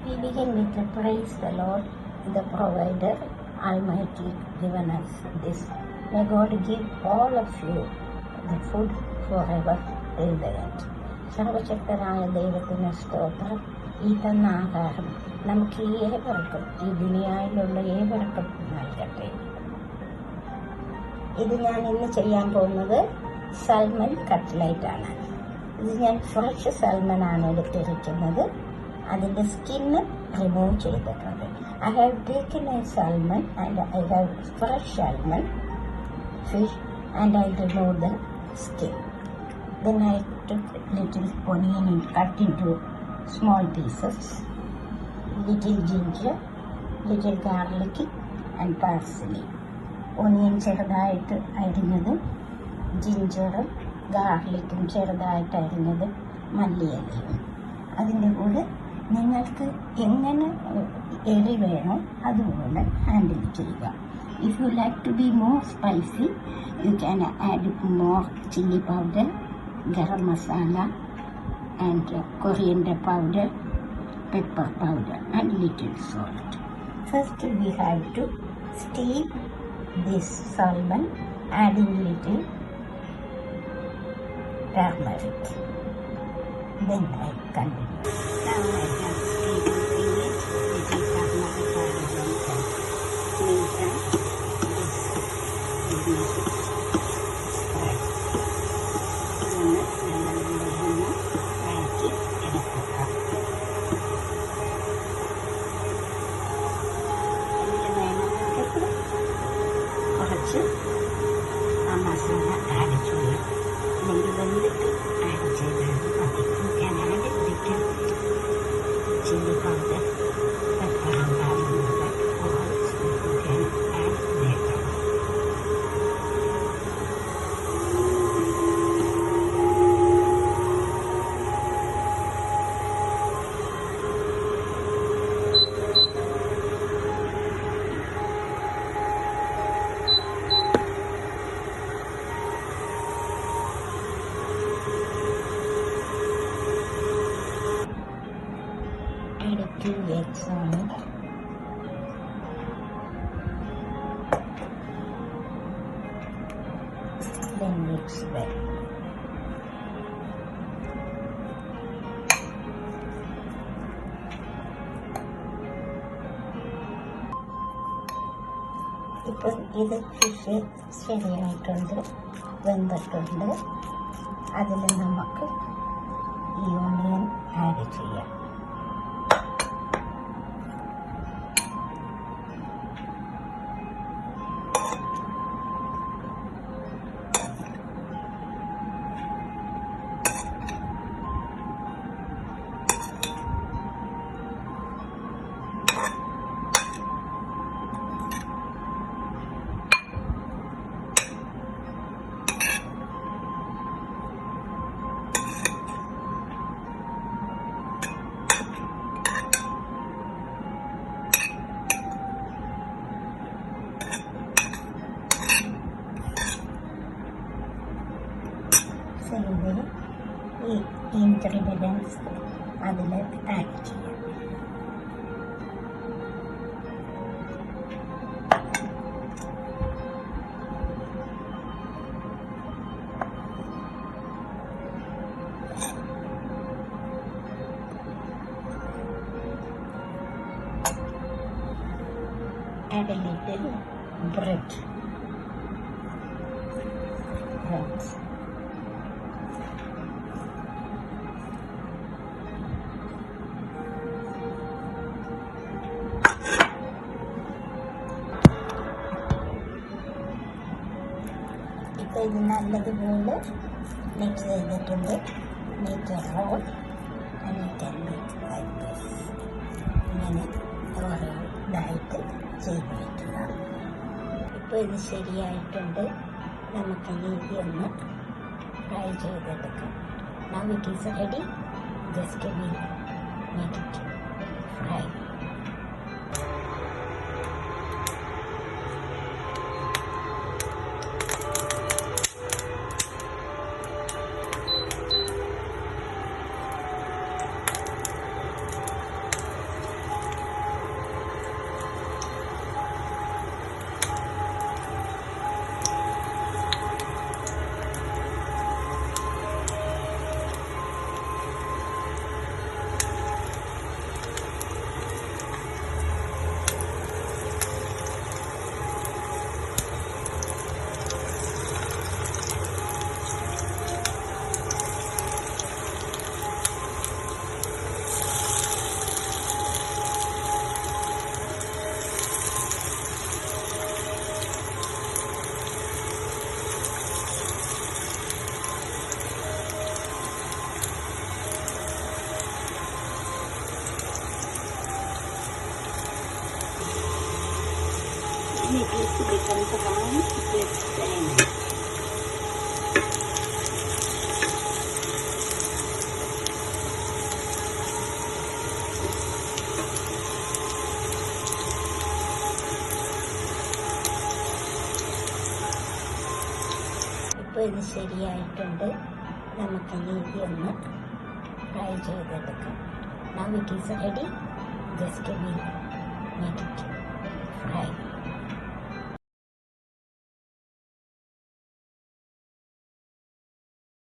We begin with the praise the Lord, the provider, Almighty, given us this. May God give all of you the food forever till the end. സർവശക്തനായ ദൈവത്തിന് സ്തോത്രം. ഈ തന്ന ആഹാരം നമുക്ക് ഏവർക്കും, ഈ ദുനിയായിലുള്ള ഏവർക്കും നൽകട്ടെ. ഇത് ഞാൻ ഇന്ന് ചെയ്യാൻ പോകുന്നത് സൽമൺ കട്ട്ലൈറ്റ് ആണ്. ഇത് ഞാൻ ഫ്രഷ് സൽമൺ ആണ് എടുത്തിരിക്കുന്നത്. അതിൻ്റെ സ്കിന്ന് റിമൂവ് ചെയ്തിട്ടുണ്ട്. I have taken a salmon and I have fresh salmon fish and I removed the skin. Then I took little onion and cut into small pieces, little ginger, little garlic and parsley. Onion ചെറുതായിട്ട് അരിഞ്ഞതും ജിഞ്ചറും ഗാർലിക്കും ചെറുതായിട്ട് അരിഞ്ഞതും മല്ലിയിലയും. അതിൻ്റെ കൂടെ നിങ്ങൾക്ക് എങ്ങനെ എരി വേണോ അതുപോലെ ഹാൻഡിൽ ചെയ്യുക. If you like to be more spicy you can add more chilli powder, garam masala and coriander powder, pepper powder and little salt. First we have to steam this salmon adding little turmeric. Then I continue. Now I have little peanuts, little turmeric powder and meantime this is spread. ആക്കി എടുക്കുക. ഇതിൽ വേണമെങ്കിൽ കുറച്ച് ആ masala add ചെയ്യാം. അല്ലെങ്കിൽ വെന്തിട്ട് add ചെയ്താൽ മതി. You can add little chilli powder, pepper and garlic also you can add later. Add 2 eggs on it. Then mix well. ഇപ്പം ഇത് ഫിഷ് ശരിയായിട്ടുണ്ട്, വെന്തിട്ടുണ്ട്. അതിൽ നമുക്ക് ഈ ഓണിയൻ ആഡ് ചെയ്യാം. ഇതിൽ ഈ ഇൻഗ്രീഡിയൻസ് അതിൽ ആഡ് ചെയ്യാം. Add a little bread. Breads. ഇപ്പോൾ ഇത് നല്ലതുപോലെ മിക്സ് ചെയ്തിട്ടുണ്ട്. Make a roll and you can make like this. ഇങ്ങനെ ഓരോ ഇതായിട്ട് ചെയ്ത് വയ്ക്കുക. ഇപ്പോൾ ഇത് ശരിയായിട്ടുണ്ട്. നമുക്കിനി ഒന്ന് ഫ്രൈ ചെയ്തെടുക്കാം. Now it is ready. Just we make it fry. it needs to become brown with salmon. ഇപ്പോൾ ഇത് ശരിയായിട്ടുണ്ട്. നമുക്കിനി ഇതൊന്ന് ഫ്രൈ ചെയ്തെടുക്കാം. Now it is ready. Just we make it